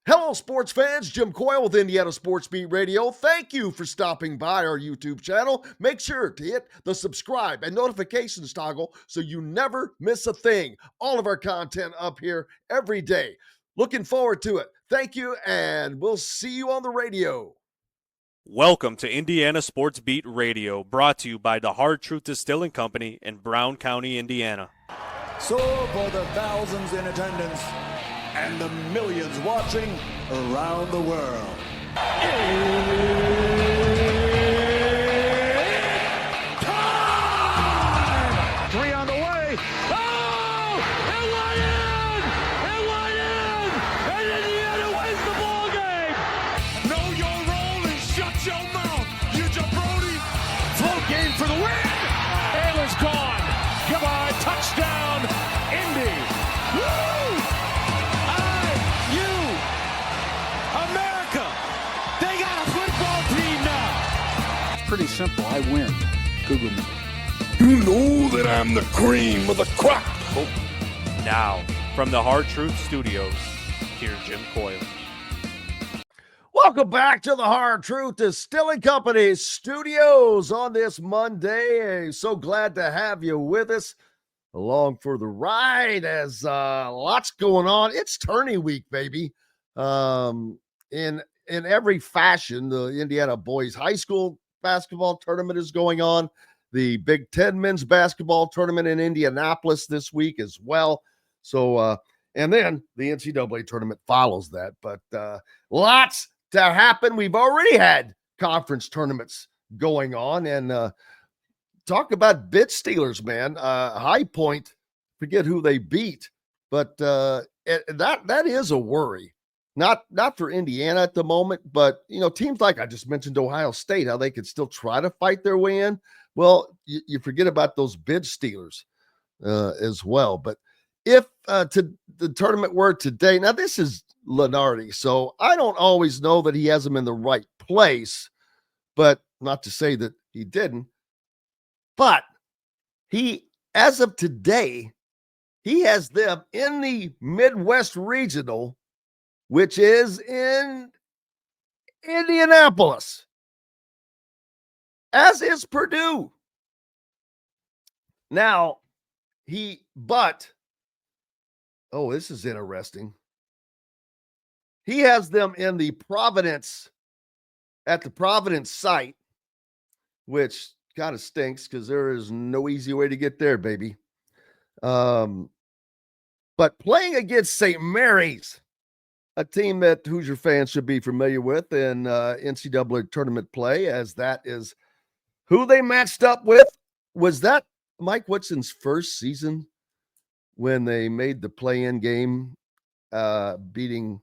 Hello, sports fans. Jim Coyle with Indiana Sports Beat Radio. Thank you for stopping by our YouTube channel. Make sure to hit the subscribe and notifications toggle so you never miss a thing. All of our content up here every day. Looking forward to it. Thank you, and we'll see you on the radio. Welcome to Indiana Sports Beat Radio, brought to you by the Hard Truth Distilling Company in Brown County, Indiana. So for the thousands in attendance and the millions watching around the world, it's time! 3 on the way. Oh! It went in! It went in! And Indiana wins the ball game! Know your role and shut your mouth, you jabroni! Float game for the win! Ayler's gone. Come on, touchdown, Indy! Woo! America! They got a football team now! It's pretty simple. I win. Google me. You know that I'm the cream of the crop! Now, from the Hard Truth Studios, here's Jim Coyle. Welcome back to the Hard Truth Distilling Company studios on this Monday. So glad to have you with us along for the ride as lots going on. It's tourney week, baby. In every fashion, the Indiana boys high school basketball tournament is going on. The Big Ten men's basketball tournament in Indianapolis this week as well. So, and then the NCAA tournament follows that. But lots to happen. We've already had conference tournaments going on, and talk about bid stealers, man. High Point, forget who they beat, but that is a worry. Not for Indiana at the moment, but, you know, teams like I just mentioned Ohio State, how they could still try to fight their way in. Well, you forget about those bid stealers as well. But if to the tournament were today, now this is Lenardi, so I don't always know that he has them in the right place, but not to say that he didn't. But he, as of today, he has them in the Midwest Regional, which is in Indianapolis, as is Purdue. Now, this is interesting. He has them in the Providence, at the Providence site, which kind of stinks because there is no easy way to get there, baby. But playing against St. Mary's, a team that Hoosier fans should be familiar with in NCAA tournament play, as that is who they matched up with. Was that Mike Woodson's first season when they made the play-in game, beating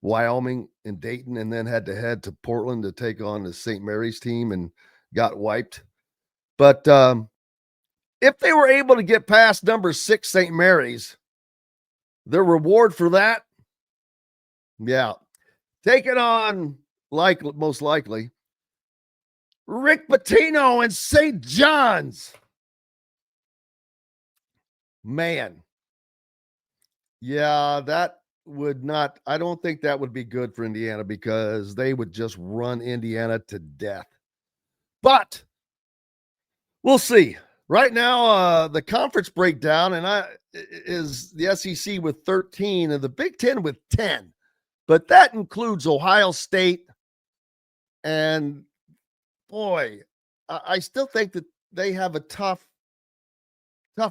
Wyoming and Dayton, and then had to head to Portland to take on the St. Mary's team and got wiped? But if they were able to get past number 6 St. Mary's, the reward for that, yeah, taking on, most likely, Rick Pitino and St. John's. Man. Yeah, that would not, I don't think that would be good for Indiana because they would just run Indiana to death. But we'll see. Right now, the conference breakdown is the SEC with 13 and the Big Ten with 10. But that includes Ohio State. And boy, I still think that they have a tough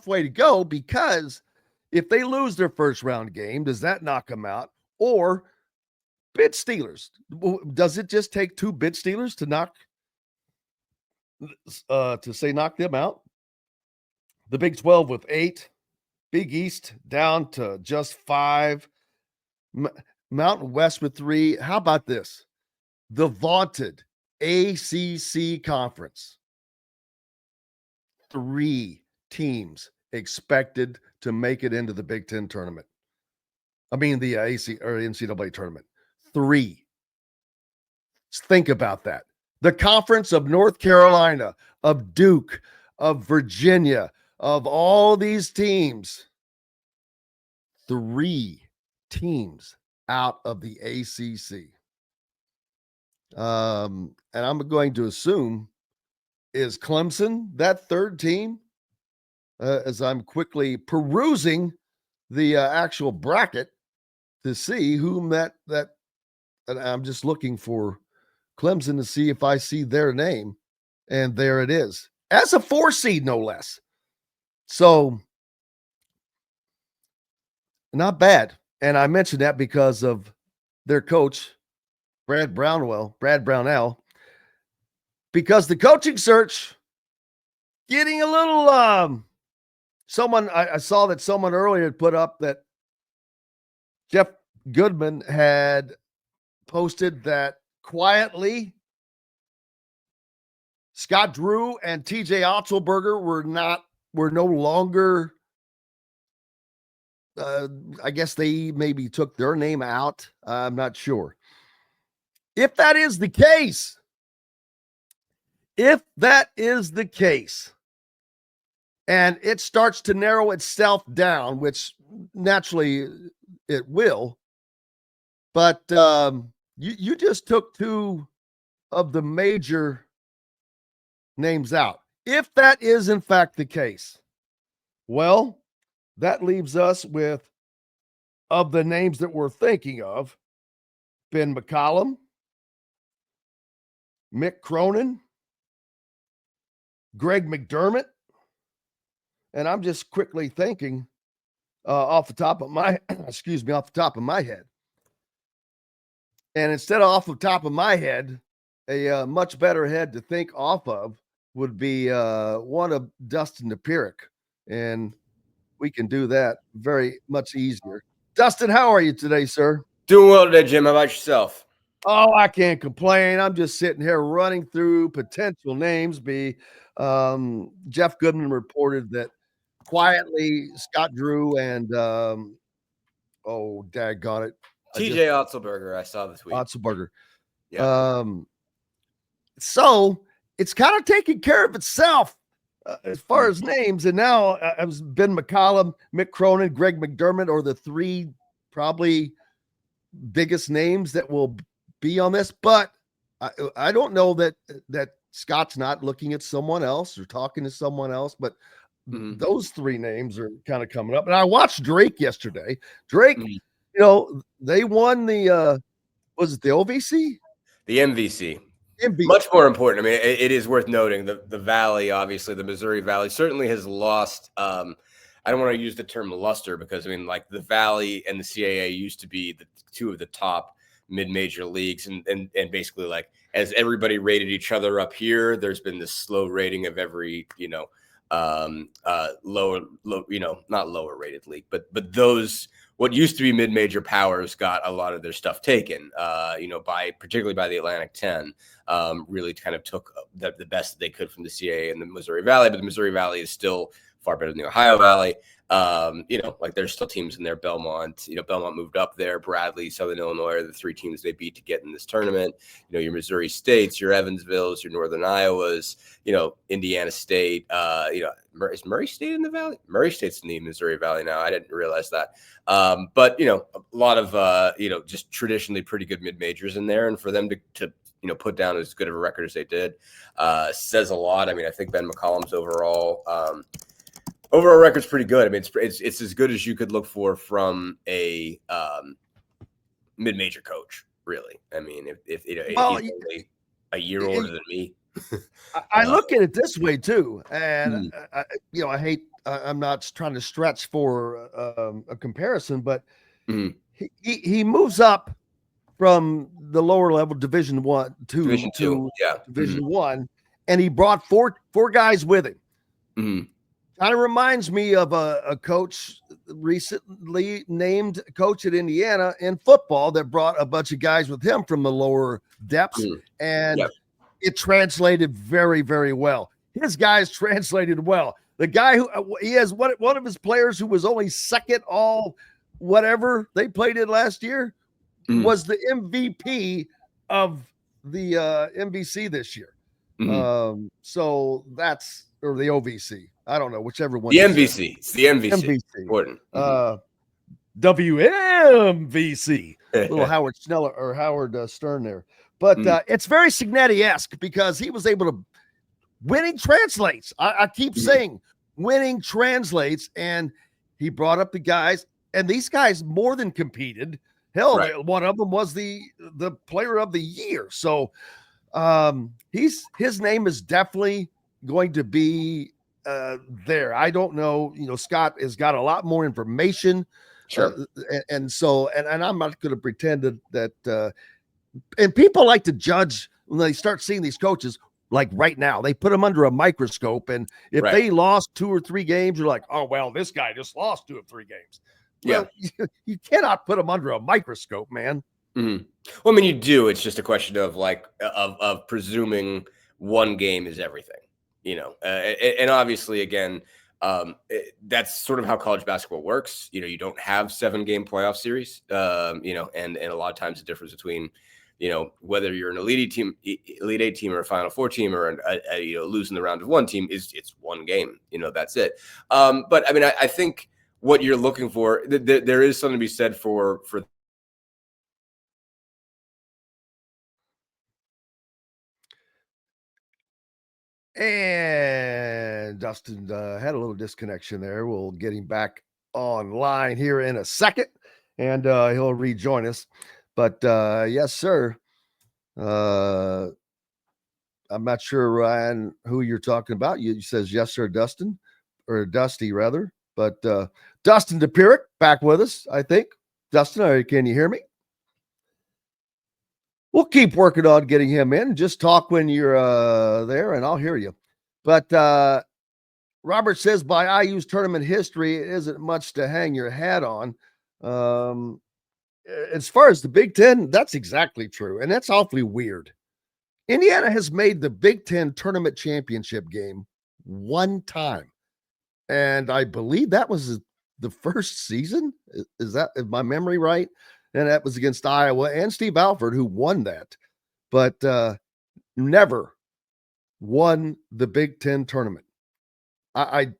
way to go, because if they lose their first round game, does that knock them out? Or bid stealers? Does it just take 2 bid stealers to knock them out? The Big 12 with 8, Big East down to just 5, Mountain West with 3. How about this? The vaunted ACC conference. 3 teams expected to make it into the Big Ten tournament. I mean, the NCAA tournament. 3. Think about that. The conference of North Carolina, of Duke, of Virginia, of all these teams, 3 teams out of the ACC. And I'm going to assume, is Clemson that third team? As I'm quickly perusing the actual bracket to see whom that and I'm just looking for Clemson to see if I see their name, and there it is, as a 4 seed, no less. So not bad. And I mentioned that because of their coach, Brad Brownell, because the coaching search getting a little someone I saw that someone earlier had put up that Jeff Goodman had posted that quietly Scott Drew and TJ Otzelberger were no longer I guess they maybe took their name out. I'm not sure. If that is the case, and it starts to narrow itself down, which naturally it will, but you just took 2 of the major names out. If that is in fact the case, well, that leaves us with, of the names that we're thinking of, Ben McCollum, Mick Cronin, Greg McDermott, and I'm just quickly thinking off the top of my head. And instead of off the top of my head, a much better head to think off of would be one of Dustin Dopirak, and we can do that very much easier. Dustin, how are you today, sir? Doing well today, Jim. How about yourself? Oh, I can't complain. I'm just sitting here running through potential names. Jeff Goodman reported that quietly Scott Drew and daggone it, TJ Otzelberger. I saw the tweet. Otzelberger. Yeah. So it's kind of taking care of itself as far as names. And now it was Ben McCollum, Mick Cronin, Greg McDermott are the 3 probably biggest names that will be on this. But I don't know that Scott's not looking at someone else or talking to someone else, but those 3 names are kind of coming up. And I watched Drake yesterday. Drake, they won the was it the OVC? The MVC. Much more important. I mean, it is worth noting the Valley, obviously, the Missouri Valley certainly has lost. I don't want to use the term luster because, I mean, like the Valley and the CAA used to be the 2 of the top mid-major leagues. And basically, like, as everybody rated each other up here, there's been this slow rating of every, not lower rated league, but those, what used to be mid-major powers got a lot of their stuff taken, particularly by the Atlantic 10, really kind of took the best that they could from the CAA and the Missouri Valley, but the Missouri Valley is still far better than the Ohio Valley. There's still teams in there. Belmont, Belmont moved up there. Bradley, Southern Illinois are the 3 teams they beat to get in this tournament. Your Missouri States, your Evansvilles, your Northern Iowas, Indiana State, is Murray State in the Valley? Murray State's in the Missouri Valley now. I didn't realize that. But a lot of, just traditionally pretty good mid-majors in there. And for them to put down as good of a record as they did, says a lot. I mean, I think Ben McCollum's overall record's pretty good. I mean, it's as good as you could look for from a mid-major coach, really. I mean, if he's only a year older than me. I look at it this way too, and I hate. I'm not trying to stretch for a comparison, but he moves up from the lower level Division 1 to Division 2, Division 1, and he brought four guys with him. Kind of reminds me of a coach recently named coach at Indiana in football that brought a bunch of guys with him from the lower depths, and it translated very, very well. His guys translated well. The guy who he has one of his players who was only second all whatever they played in last year was the MVP of the MVC this year. So that's, or the OVC. I don't know, whichever one. The MVC. It's the MVC. MVC. Important. WMVC. Little Howard Schneller or Howard Stern there. But it's very Signetti-esque because he was able to winning translates. I keep saying winning translates, and he brought up the guys, and these guys more than competed. Hell, one of them was the player of the year. So his name is definitely going to be there. I don't know. Scott has got a lot more information. Sure. And I'm not going to pretend that and people like to judge when they start seeing these coaches. Like right now, they put them under a microscope, and if they lost 2 or 3 games, you're like, oh well, this guy just lost 2 or 3 games. Well, you cannot put them under a microscope, man. Well, I mean, you do. It's just a question of of presuming one game is everything, and obviously, again, that's sort of how college basketball works. You don't have 7-game playoff series, and a lot of times the difference between whether you're an Elite 8 team or a Final Four team or losing the round of 1 team it's one game. That's it. But I mean, I think what you're looking for, there is something to be said for. And Dustin had a little disconnection there. We'll get him back online here in a second, and he'll rejoin us. But yes, sir. I'm not sure, Ryan, who you're talking about. You says yes, sir, Dustin, or Dusty rather. But Dustin Dopirak back with us, I think. Dustin, can you hear me? We'll keep working on getting him in. Just talk when you're there, and I'll hear you. But Robert says, by IU's tournament history, it isn't much to hang your hat on. As far as the Big Ten, that's exactly true, and that's awfully weird. Indiana has made the Big Ten tournament championship game 1 time, and I believe that was the first season. Is my memory right? And that was against Iowa and Steve Alford, who won that, but never won the Big Ten tournament. I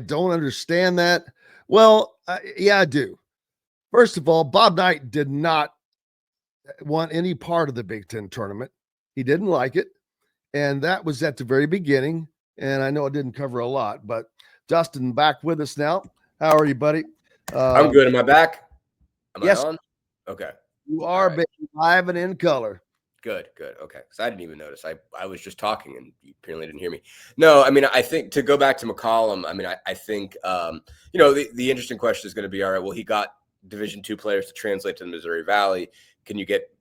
don't understand that. Well, yeah, I do. First of all, Bob Knight did not want any part of the Big Ten tournament. He didn't like it, and that was at the very beginning, and I know it didn't cover a lot, but Dustin, back with us now. How are you, buddy? I'm good. Am I back? Am yes. I on? Okay. You are live and in color. Good. Okay. Because I didn't even notice. I was just talking and you apparently didn't hear me. No, I mean, I think to go back to McCollum, I mean, I think, the interesting question is going to be, all right, well, he got Division II players to translate to the Missouri Valley. Can you get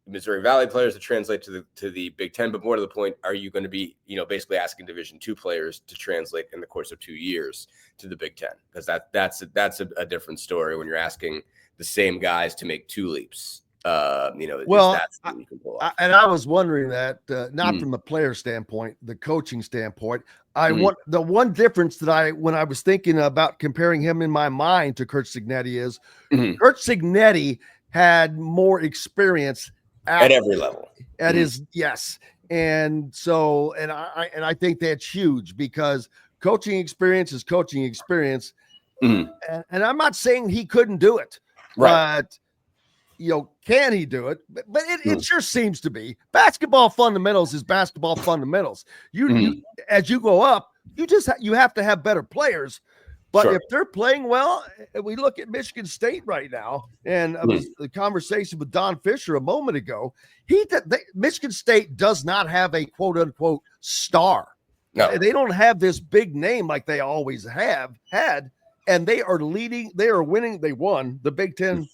Missouri Valley players to translate to the Big Ten? But more to the point, are you going to be, basically asking Division II players to translate in the course of 2 years to the Big Ten? Because that's a different story when you're asking the same guys to make 2 leaps. Well, and I was wondering that not from the player standpoint, the coaching standpoint. Want the one difference that when I was thinking about comparing him in my mind to Curt Cignetti is Curt Cignetti had more experience at every level. At his and so I think that's huge because coaching experience is coaching experience, and I'm not saying he couldn't do it, but. Can he do it? But it sure seems to be. Basketball fundamentals is basketball fundamentals. You as you go up, you have to have better players. But if they're playing well, we look at Michigan State right now, and the conversation with Don Fisher a moment ago. Michigan State does not have a quote unquote star. No. They don't have this big name like they always have had, and they are leading. They are winning. They won the Big Ten.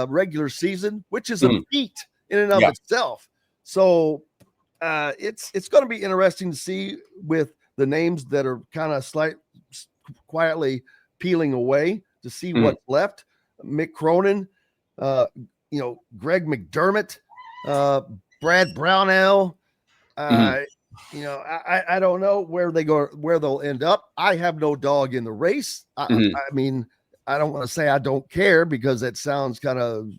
Regular season, which is a feat in and of itself. So it's going to be interesting to see with the names that are kind of quietly peeling away to see what's left. Mick Cronin, Greg McDermott, Brad Brownell. I don't know where they'll end up. I have no dog in the race. I mean, I don't want to say I don't care because it sounds kind of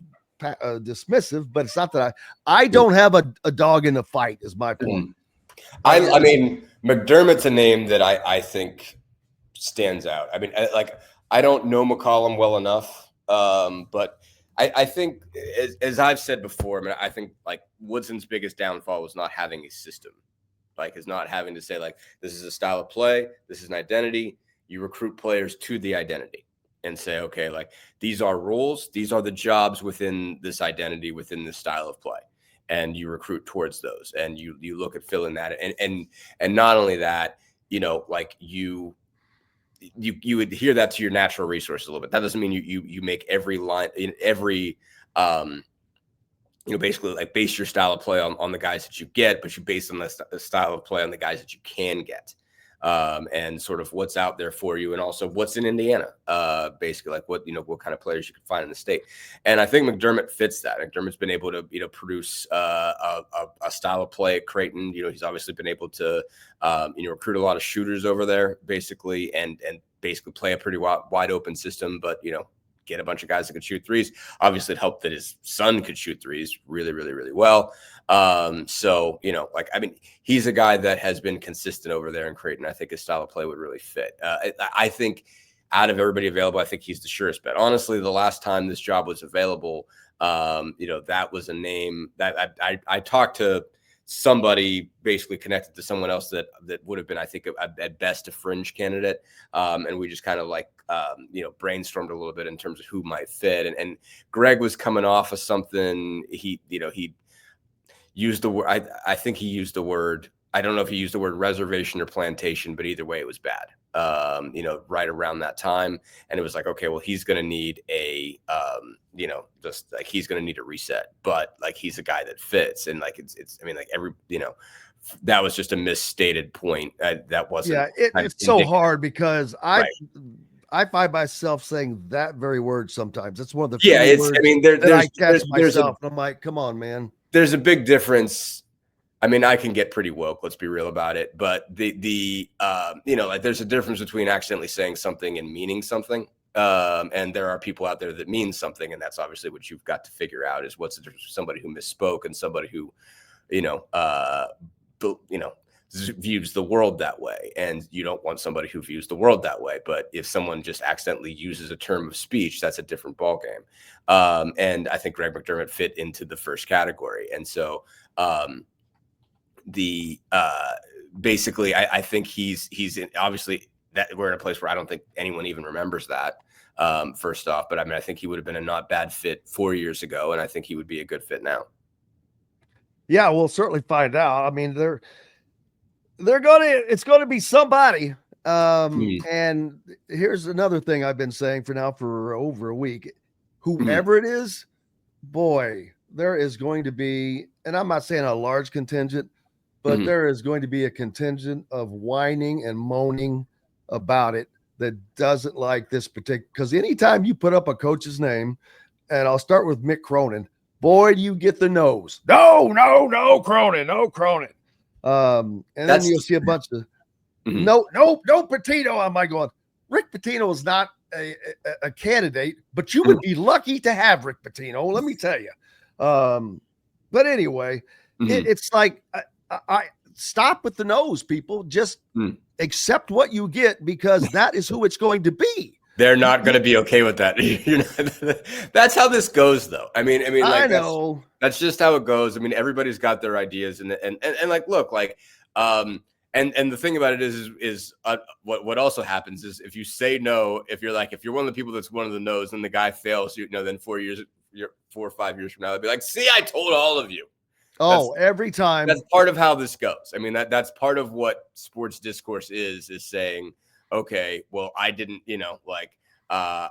dismissive, but it's not that I don't have a dog in the fight is my point. I mean, McDermott's a name that I think stands out. I mean, I don't know McCollum well enough, but I think, as I've said before, I mean, I think like Woodson's biggest downfall was not having a system, like is not having to say like this is a style of play, this is an identity. You recruit players to the identity and say, okay, like these are roles, these are the jobs within this identity, within this style of play, and you recruit towards those, and you look at filling that, and not only that, you know, like you would adhere that to your natural resources a little bit. That doesn't mean you make every line in every basically like base your style of play on the guys that you get, but you base on the style of play on the guys that you can get, and sort of what's out there for you, and also what's in Indiana, basically like what kind of players you can find in the state. And I think McDermott fits that. McDermott's been able to produce a style of play at Creighton. He's obviously been able to recruit a lot of shooters over there, basically, and basically play a pretty wide open system, but get a bunch of guys that could shoot threes. Obviously, it helped that his son could shoot threes really, really, really well. So, he's a guy that has been consistent over there in Creighton. I think his style of play would really fit. I think out of everybody available, I think he's the surest bet. Honestly, the last time this job was available, that was a name that I talked to somebody basically connected to someone else that would have been, I think, at best a fringe candidate. And we just kind of brainstormed a little bit in terms of who might fit. And Greg was coming off of something. He used the word, I think he used the word, I don't know if he used the word reservation or plantation, but either way it was bad, right around that time. And it was like, okay, well, he's going to need a, just like, he's going to need a reset, but like, he's a guy that fits. And like, that was just a misstated point. That wasn't. Yeah. It's so hard because I find myself saying that very word sometimes. It's one of the few words that I catch myself. And I'm like, come on, man. There's a big difference. I mean, I can get pretty woke, let's be real about it. But there's a difference between accidentally saying something and meaning something. And there are people out there that mean something. And that's obviously what you've got to figure out is what's the difference between somebody who misspoke and somebody who, views the world that way. And you don't want somebody who views the world that way. But if someone just accidentally uses a term of speech, that's a different ballgame. And I think Greg McDermott fit into the first category. And so, basically, I think he's in, obviously that we're in a place where I don't think anyone even remembers that, first off, but I mean, I think he would have been a not bad fit 4 years ago. And I think he would be a good fit now. Yeah, we'll certainly find out. I mean, it's going to be somebody. And here's another thing I've been saying for over a week, whoever it is, boy, there is going to be, and I'm not saying a large contingent, but there is going to be a contingent of whining and moaning about it that doesn't like this particular, because anytime you put up a coach's name, and I'll start with Mick Cronin, boy, you get the nose. No, Cronin. And then you'll see a bunch of no Pitino. I'm like going, Rick Pitino is not a candidate, but you would be lucky to have Rick Pitino, let me tell you. But anyway, it's like I stop with the nose, people. Just accept what you get because that is who it's going to be. They're not going to be okay with that. That's how this goes, though. I mean, like, I know that's just how it goes. I mean, everybody's got their ideas, and like, look, like, and the thing about it is what also happens is if you say no, if you're one of the people that's one of the no's, and the guy fails, then 4 or 5 years from now, they'll be like, see, I told all of you. Every time. That's part of how this goes. I mean, that's part of what sports discourse is saying, okay, well, I didn't, and I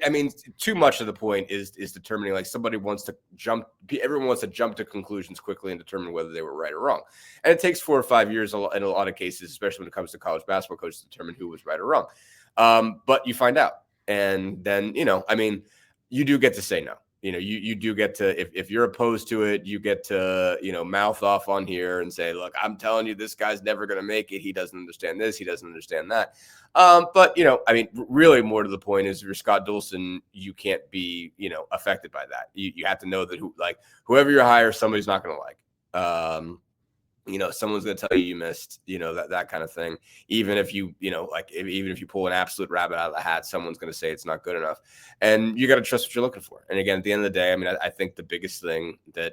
mean, too much of the point is determining, like, everyone wants to jump to conclusions quickly and determine whether they were right or wrong. And it takes 4 or 5 years in a lot of cases, especially when it comes to college basketball coaches, to determine who was right or wrong. But you find out. And then, I mean, you do get to say no. You do get to, if you're opposed to it, you get to, mouth off on here and say, look, I'm telling you, this guy's never going to make it. He doesn't understand this. He doesn't understand that. But, I mean, really more to the point is if you're Scott Dolson, you can't be, affected by that. You have to know that whoever you hire, somebody's not going to like. someone's going to tell you missed, that kind of thing. Even if you, even if you pull an absolute rabbit out of the hat, someone's going to say it's not good enough. And you got to trust what you're looking for. And again, at the end of the day, I mean, I think the biggest thing they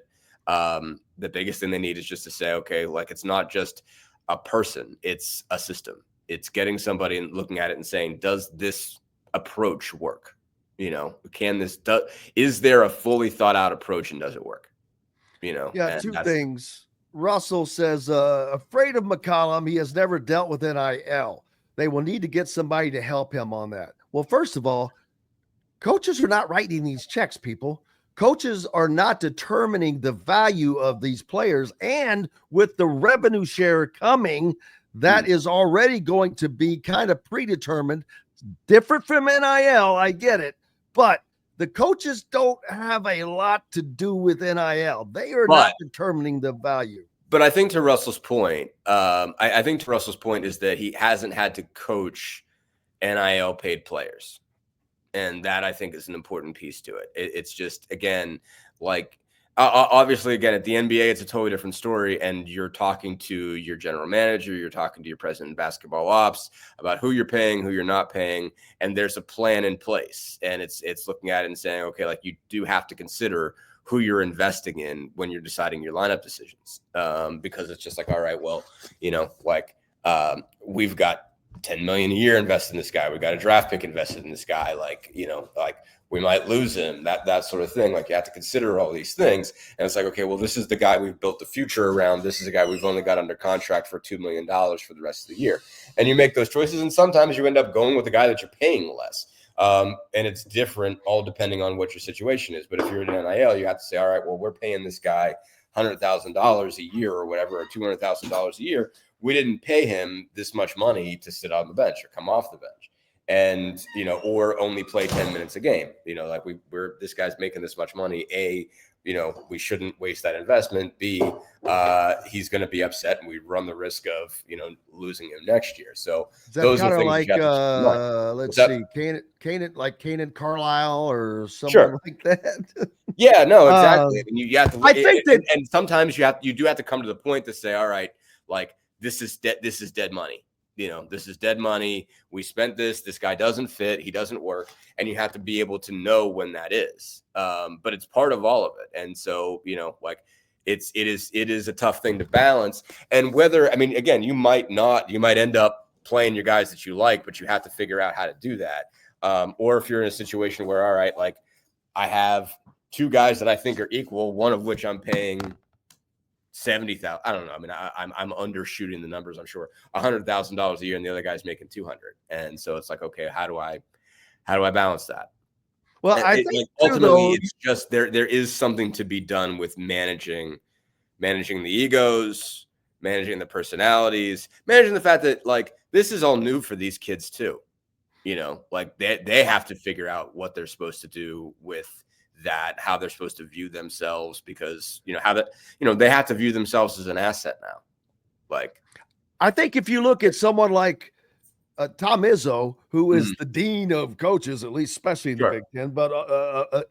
need is just to say, okay, like, it's not just a person, it's a system. It's getting somebody and looking at it and saying, does this approach work? Is there a fully thought out approach, and does it work? Yeah, two things. Russell says, afraid of McCollum. He has never dealt with NIL. They will need to get somebody to help him on that. Well, first of all, coaches are not writing these checks, people. Coaches are not determining the value of these players. And with the revenue share coming, that is already going to be kind of predetermined. Different from NIL, I get it. But the coaches don't have a lot to do with NIL. They are not determining the value. But I think to Russell's point, I think to Russell's point is that he hasn't had to coach NIL paid players. And that, I think, is an important piece to it. It's just, again, like, obviously, again, at the NBA, it's a totally different story. And you're talking to your general manager, you're talking to your president of basketball ops about who you're paying, who you're not paying. And there's a plan in place. And it's looking at it and saying, okay, like, you do have to consider who you're investing in when you're deciding your lineup decisions. Because it's just like, all right, well, we've got $10 million a year invested in this guy. We got a draft pick invested in this guy. Like, we might lose him, that sort of thing. Like, you have to consider all these things. And it's like, okay, well, this is the guy we've built the future around. This is a guy we've only got under contract for $2 million for the rest of the year. And you make those choices. And sometimes you end up going with the guy that you're paying less. And it's different all depending on what your situation is. But if you're in NIL, you have to say, all right, well, we're paying this guy $100,000 a year or whatever, or $200,000 a year. We didn't pay him this much money to sit on the bench or come off the bench. And, or only play 10 minutes a game, like this guy's making this much money. A, we shouldn't waste that investment. B, he's going to be upset and we run the risk of, losing him next year. So those are things like, let's see, Kanan Carlisle or someone like that. Yeah, no, exactly. And you have to, I think and sometimes you do have to come to the point to say, all right, like, this is dead money. This is dead money. We spent this guy doesn't fit. He doesn't work. And you have to be able to know when that is. But it's part of all of it. And so, it is a tough thing to balance. And whether, I mean, again, you might end up playing your guys that you like, but you have to figure out how to do that. Or if you're in a situation where, all right, like, I have two guys that I think are equal, one of which I'm paying $70,000. I don't know. I mean, I'm undershooting the numbers. I'm sure $100,000 a year, and the other guy's making $200,000. And so it's like, okay, how do I balance that? Well, I think ultimately it's just there is something to be done with managing the egos, managing the personalities, managing the fact that, like, this is all new for these kids too. Like, they have to figure out what they're supposed to do with that, how they're supposed to view themselves, because they have to view themselves as an asset now. Like, I think if you look at someone like Tom Izzo, who is the dean of coaches, at least especially in the Big Ten, but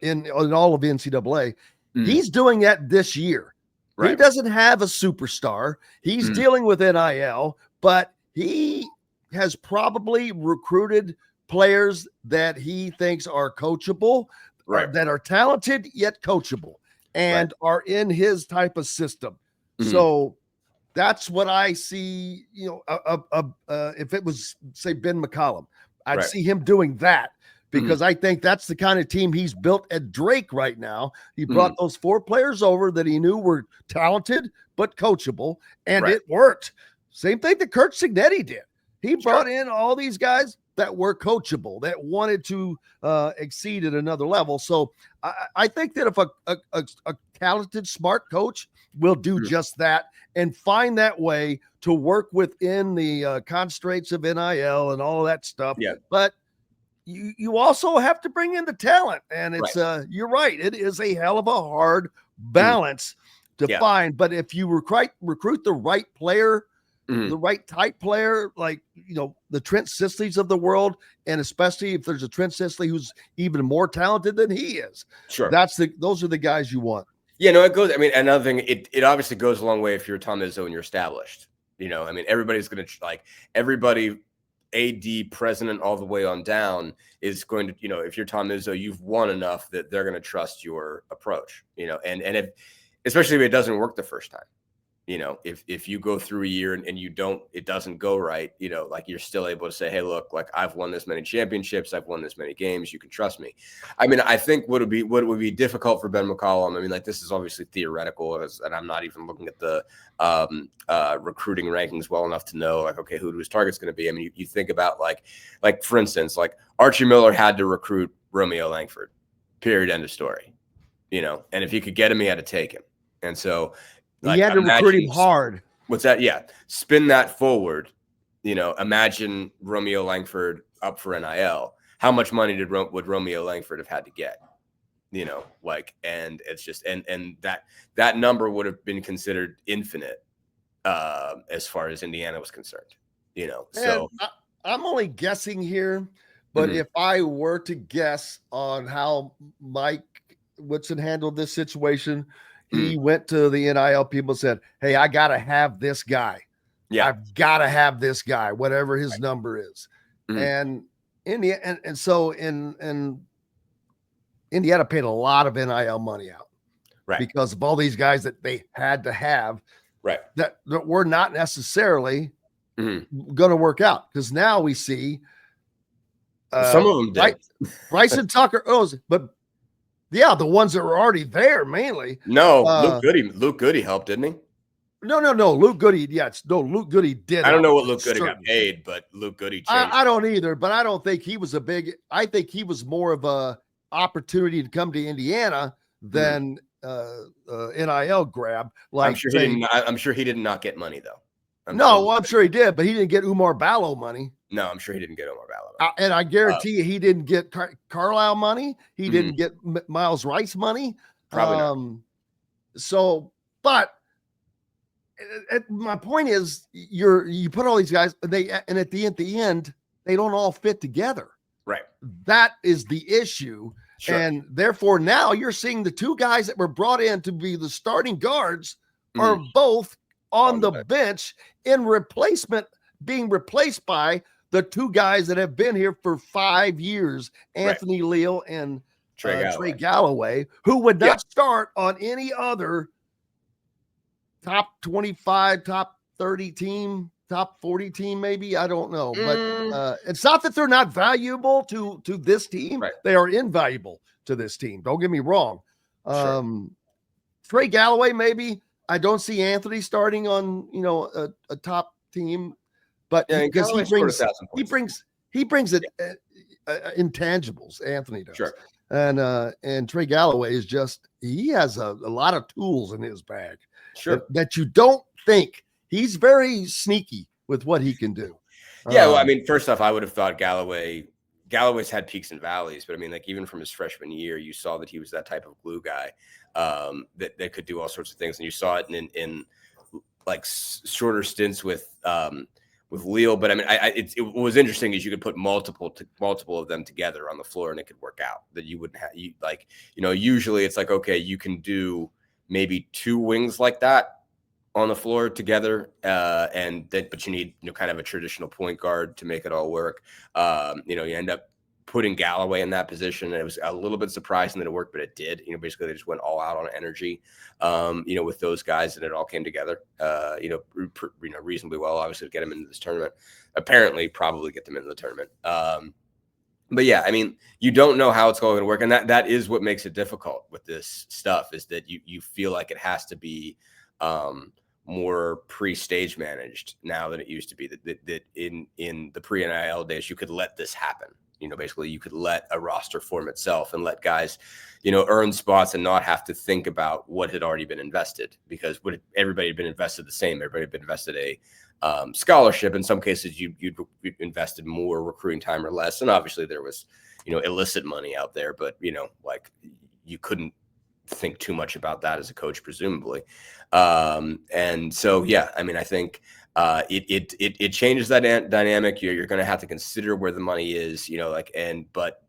in all of NCAA, he's doing that this year. Right. He doesn't have a superstar. He's dealing with NIL, but he has probably recruited players that he thinks are coachable. Right. That are talented yet coachable and are in his type of system. So that's what I see. If it was, say, Ben McCollum, I'd see him doing that, because I think that's the kind of team he's built at Drake right now. He brought those 4 players over that he knew were talented but coachable, and it worked. Same thing that Kurt Signetti did. He brought in all these guys that were coachable, that wanted to exceed at another level. So I think that if a talented, smart coach will do just that and find that way to work within the constraints of NIL and all of that stuff. Yeah. But you also have to bring in the talent. And it's you're right. It is a hell of a hard balance to find. But if you recruit the right player, the right type player, like, the Trent Sisleys of the world, and especially if there's a Trent Sisley who's even more talented than he is. Sure. Those are the guys you want. Yeah, no, it goes. I mean, another thing, it obviously goes a long way if you're Tom Izzo and you're established. I mean, everybody's going to everybody, AD, president, all the way on down is going to, if you're Tom Izzo, you've won enough that they're going to trust your approach, and if, especially if it doesn't work the first time. If you go through a year and it doesn't go right, you're still able to say, hey, look, I've won this many championships, I've won this many games, you can trust me. I mean, I think what would be difficult for Ben McCollum. I mean, this is obviously theoretical, and I'm not even looking at the recruiting rankings well enough to know, okay, who his target's going to be. I mean, you think about for instance, Archie Miller had to recruit Romeo Langford, period, end of story, and if he could get him, he had to take him. And so, he had to recruit him hard. What's that? Yeah. Spin that forward. Imagine Romeo Langford up for NIL. How much money would Romeo Langford have had to get? And it's just, and that number would have been considered infinite as far as Indiana was concerned. So I'm only guessing here, but if I were to guess on how Mike Woodson handled this situation, he went to the NIL people and said, hey, I got to have this guy. Yeah. I've got to have this guy, whatever his number is. And Indiana, and so in Indiana paid a lot of NIL money out. Right. Because of all these guys that they had to have. Right. That were not necessarily going to work out. Because now we see some of them did. Bryson Tucker, but yeah, the ones that were already there mainly. No, Luke Goody helped, didn't he? No. Luke Goody, Luke Goody did. I don't know what Luke Goody got paid, but Luke Goody changed. I don't either, but I don't think he was I think he was more of a opportunity to come to Indiana than NIL grab. I'm sure he did not get money though. I'm sure he did, but he didn't get Umar Ballo money. No, I'm sure he didn't get Umar Ballo. And I guarantee you he didn't get Carlisle money. He didn't get Miles Rice money. Probably not. So, but my point is you put all these guys, and at the end, they don't all fit together. Right. That is the issue. Sure. And therefore now you're seeing the two guys that were brought in to be the starting guards are both on the bench being replaced by the two guys that have been here for 5 years, Anthony Leal and Trey Galloway, who would not start on any other top 25, top 30 team, top 40 team, maybe. I don't know. But it's not that they're not valuable to this team. Right. They are invaluable to this team. Don't get me wrong. Trey Galloway, maybe. I don't see Anthony starting on, a top team, but because he brings it intangibles. Anthony does. Sure. And Trey Galloway is he has a lot of tools in his bag. Sure. That you don't think. He's very sneaky with what he can do. Yeah. Well, I mean, first off, I would have thought Galloway's had peaks and valleys, but I mean, even from his freshman year, you saw that he was that type of glue guy that could do all sorts of things. And you saw it in shorter stints with Leal. But I mean, it was interesting is you could put multiple of them together on the floor and it could work out. That you wouldn't have usually it's okay, you can do maybe two wings like that on the floor together, but you need kind of a traditional point guard to make it all work. You end up putting Galloway in that position, and it was a little bit surprising that it worked, but it did. Basically they just went all out on energy, with those guys, and it all came together. Reasonably well, obviously, to get them into this tournament. Apparently, probably get them into the tournament. But yeah, I mean, you don't know how it's going to work, and that is what makes it difficult with this stuff. Is that you feel like it has to be more pre-stage managed now than it used to be. That in the pre-NIL days, you could let this happen. Basically you could let a roster form itself and let guys, earn spots and not have to think about what had already been invested, because everybody had been invested the same. Everybody had been invested a scholarship. In some cases, you'd invested more recruiting time or less. And obviously there was, illicit money out there, but, you couldn't think too much about that as a coach, presumably. And so, yeah, I mean, I think it changes that dynamic. You're going to have to consider where the money is, but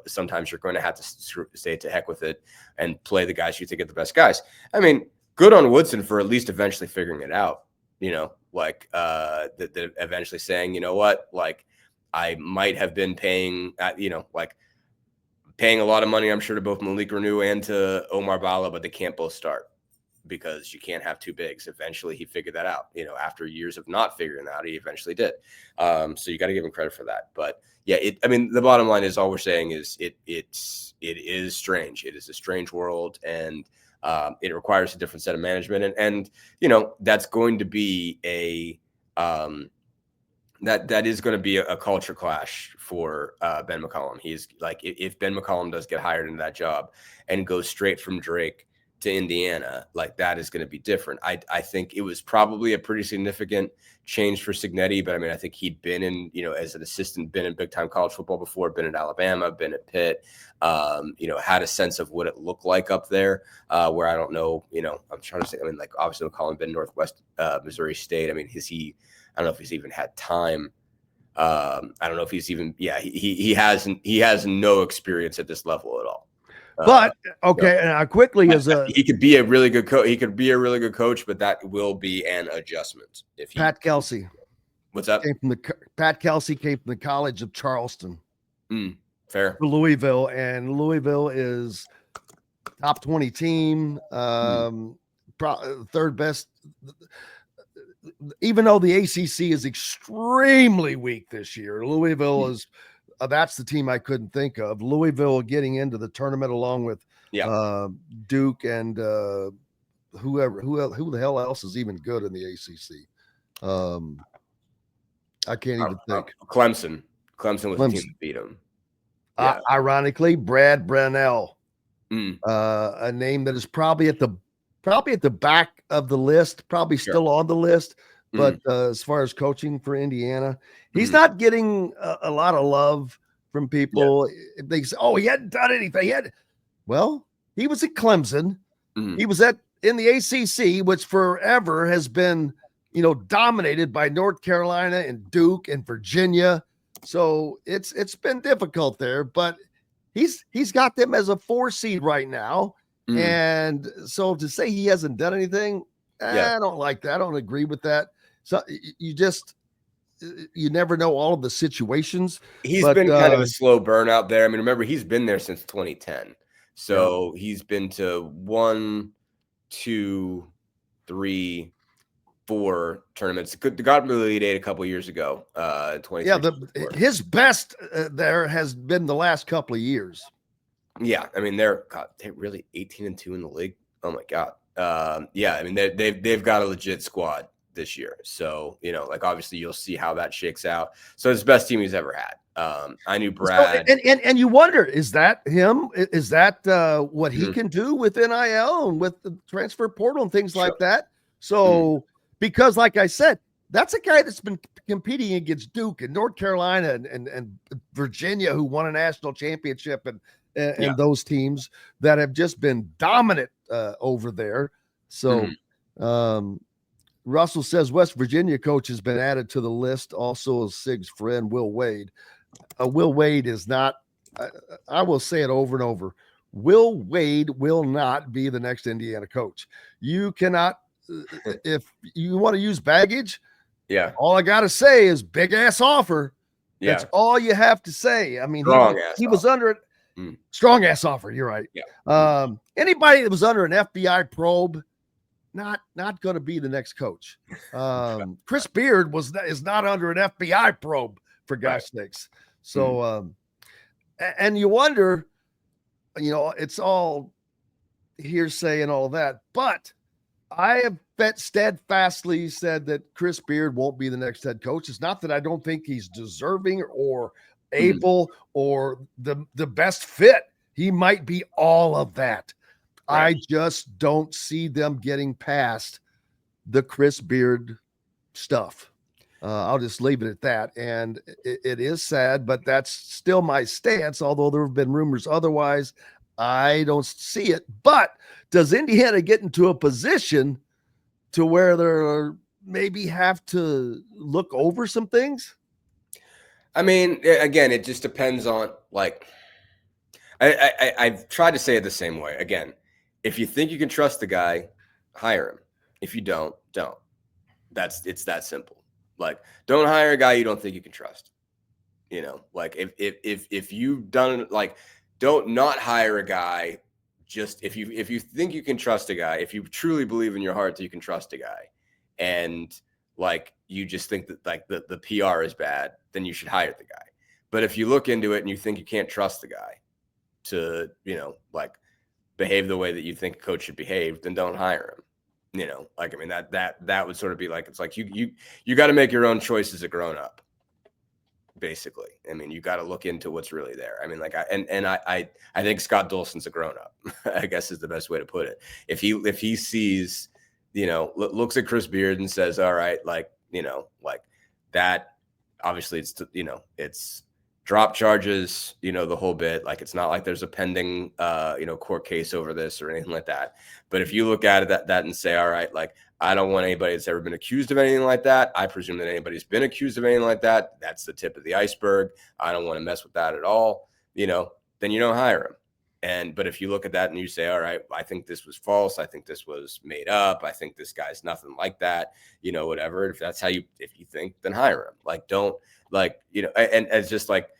sometimes you're going to have to say to heck with it and play the guys you think are the best guys. I mean, good on Woodson for at least eventually figuring it out, that eventually saying, you know what, like I might have been paying a lot of money, I'm sure, to both Malik Renew and to Omar Bala, but they can't both start because you can't have two bigs. Eventually he figured that out, after years of not figuring that out, he eventually did. So you got to give him credit for that. But yeah, the bottom line is all we're saying is it is strange. It is a strange world, and it requires a different set of management. And that's going to be that is going to be a culture clash for Ben McCollum. He's like, if Ben McCollum does get hired into that job and goes straight from Drake to Indiana, like that is going to be different. I think it was probably a pretty significant change for Cignetti, but I mean, I think he'd been in, as an assistant, been in big time college football before, been at Alabama, been at Pitt, had a sense of what it looked like up there, where I don't know, I'm trying to say, I mean, like obviously McCollum been Northwest Missouri State. I mean, I don't know if he's even had time. I don't know if he's even, he has no experience at this level at all. But okay, and quickly he could be a really good coach. He could be a really good coach, but that will be an adjustment. Pat Kelsey, what's up? Pat Kelsey came from the College of Charleston, fair, for Louisville, and Louisville is top 20 team, third best. Even though the ACC is extremely weak this year, Louisville is. That's the team I couldn't think of. Louisville getting into the tournament along with Duke and who the hell else is even good in the ACC. I can't even think. Clemson was the team that beat them. Yeah. Ironically, Brad Brownell, a name that is probably at the back of the list, probably still on the list. But as far as coaching for Indiana, he's not getting a lot of love from people. Yeah. They say, "Oh, he hadn't done anything." He was at Clemson. He was in the ACC, which forever has been, dominated by North Carolina and Duke and Virginia. So it's been difficult there. But he's got them as a 4 seed right now, and so to say he hasn't done anything, I don't like that. I don't agree with that. So you never know all of the situations. He's been kind of a slow burnout there. I mean, remember, he's been there since 2010. So he's been to 1, 2, 3, 4 tournaments. Got to the Elite Eight a couple of years ago. His best there has been the last couple of years. Yeah, I mean, they're really 18-2 in the league. Oh my God. I mean, they've got a legit squad this year. So, obviously you'll see how that shakes out. So it's the best team he's ever had. I knew Brad. And you wonder, is that him? Is that what he can do with NIL and with the transfer portal and things like that? So, because like I said, that's a guy that's been competing against Duke and North Carolina and Virginia, who won a national championship, and those teams that have just been dominant over there. So, Russell says West Virginia coach has been added to the list. Also, is Sig's friend Will Wade. Will Wade is not. I will say it over and over. Will Wade will not be the next Indiana coach. You cannot. If you want to use baggage, all I got to say is big ass offer. Yeah. That's all you have to say. I mean, he was under it. Strong ass offer. You're right. Yeah. Anybody that was under an FBI probe, not going to be the next coach. Chris Beard is not under an FBI probe, for gosh sakes. So, and you wonder, it's all hearsay and all that, but I have steadfastly said that Chris Beard won't be the next head coach. It's not that I don't think he's deserving or able or the best fit. He might be all of that. Right. I just don't see them getting past the Chris Beard stuff. I'll just leave it at that. And it is sad, but that's still my stance. Although there have been rumors otherwise, I don't see it. But does Indiana get into a position to where they're maybe have to look over some things? I mean, again, it just depends on I've tried to say it the same way. Again, if you think you can trust the guy, hire him. If you don't. It's that simple. Like, don't hire a guy you don't think you can trust. Like if you've done, like, don't not hire a guy just if you think you can trust a guy, if you truly believe in your heart that you can trust a guy, and like you just think that like the PR is bad, then you should hire the guy. But if you look into it and you think you can't trust the guy to, like behave the way that you think a coach should behave, then don't hire him. Like, I mean, that would sort of be like, it's like you got to make your own choice as a grown up, basically. I mean, you got to look into what's really there. I mean, like, I think Scott Dolson's a grown up, I guess is the best way to put it. If he sees, looks at Chris Beard and says, all right, like, like that, obviously it's drop charges, the whole bit. Like, it's not like there's a pending, court case over this or anything like that. But if you look at it that and say, all right, like, I don't want anybody that's ever been accused of anything like that. I presume that anybody's been accused of anything like that, that's the tip of the iceberg. I don't want to mess with that at all. Then you don't hire him. But if you look at that and you say, all right, I think this was false, I think this was made up, I think this guy's nothing like that, whatever. If that's if you think, then hire him. Like, don't, like, and it's just like,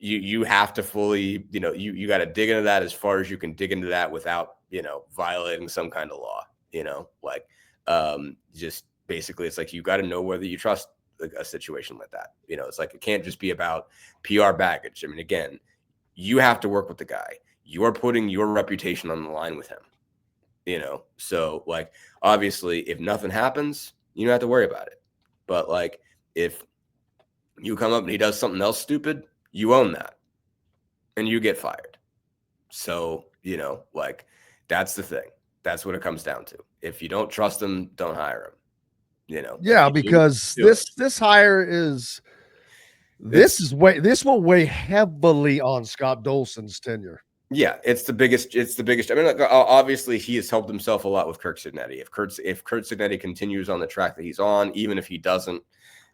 you have to fully, you got to dig into that as far as you can dig into that without, violating some kind of law, like, just basically it's like, you got to know whether you trust a situation like that. It's like, it can't just be about PR baggage. I mean, again, you have to work with the guy. You are putting your reputation on the line with him, so like, obviously if nothing happens, you don't have to worry about it. But like, if you come up and he does something else stupid, you own that and you get fired. So, like, that's the thing. That's what it comes down to. If you don't trust him, don't hire him. Yeah, because this hire is this will weigh heavily on Scott Dolson's tenure. Yeah, it's the biggest. I mean, like, obviously he has helped himself a lot with Kirk Cignetti. If Kurt Cignetti continues on the track that he's on, even if he doesn't,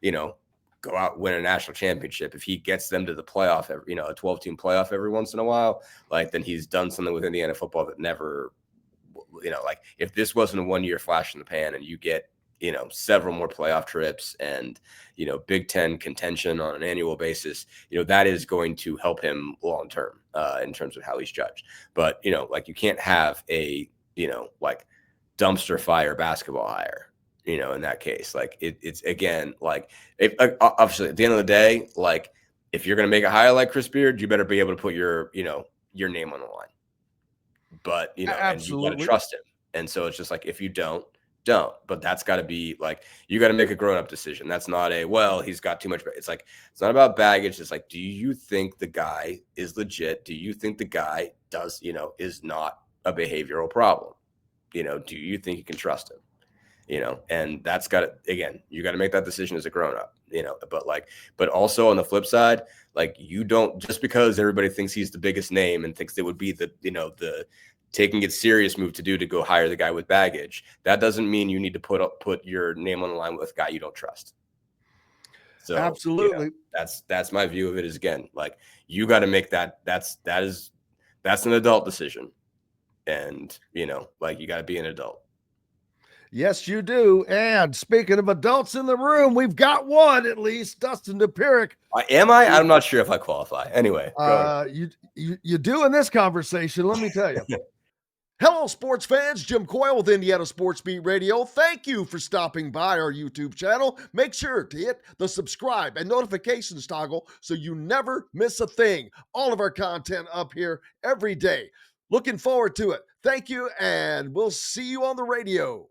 go out and win a national championship, if he gets them to the playoff, a 12-team playoff every once in a while, like, then he's done something with Indiana football that never, like, if this wasn't a 1-year flash in the pan and you get, several more playoff trips and, Big Ten contention on an annual basis, that is going to help him long term in terms of how he's judged. But, like, you can't have a, like, dumpster fire basketball hire. In that case, like, it's again, like, if obviously at the end of the day, like, if you're going to make a hire like Chris Beard, you better be able to put your name on the line. But, and you got to trust him. And so it's just like, if you don't. But that's got to be like, you got to make a grown up decision. That's not he's got too much. It's like, it's not about baggage. It's like, do you think the guy is legit? Do you think the guy does, is not a behavioral problem? Do you think you can trust him? And that's got to, again, you got to make that decision as a grown up, but also on the flip side, like, you don't, just because everybody thinks he's the biggest name and thinks it would be the taking it serious move to do to go hire the guy with baggage, that doesn't mean you need to put your name on the line with a guy you don't trust. So absolutely, that's my view of it. Is, again, like, you got to make that's an adult decision, and like, you got to be an adult. Yes, you do. And speaking of adults in the room, we've got one, at least, Dustin Dopirak. Am I? I'm not sure if I qualify. Anyway, you do in this conversation, let me tell you. Hello, sports fans. Jim Coyle with Indiana Sports Beat Radio. Thank you for stopping by our YouTube channel. Make sure to hit the subscribe and notifications toggle so you never miss a thing. All of our content up here every day. Looking forward to it. Thank you, and we'll see you on the radio.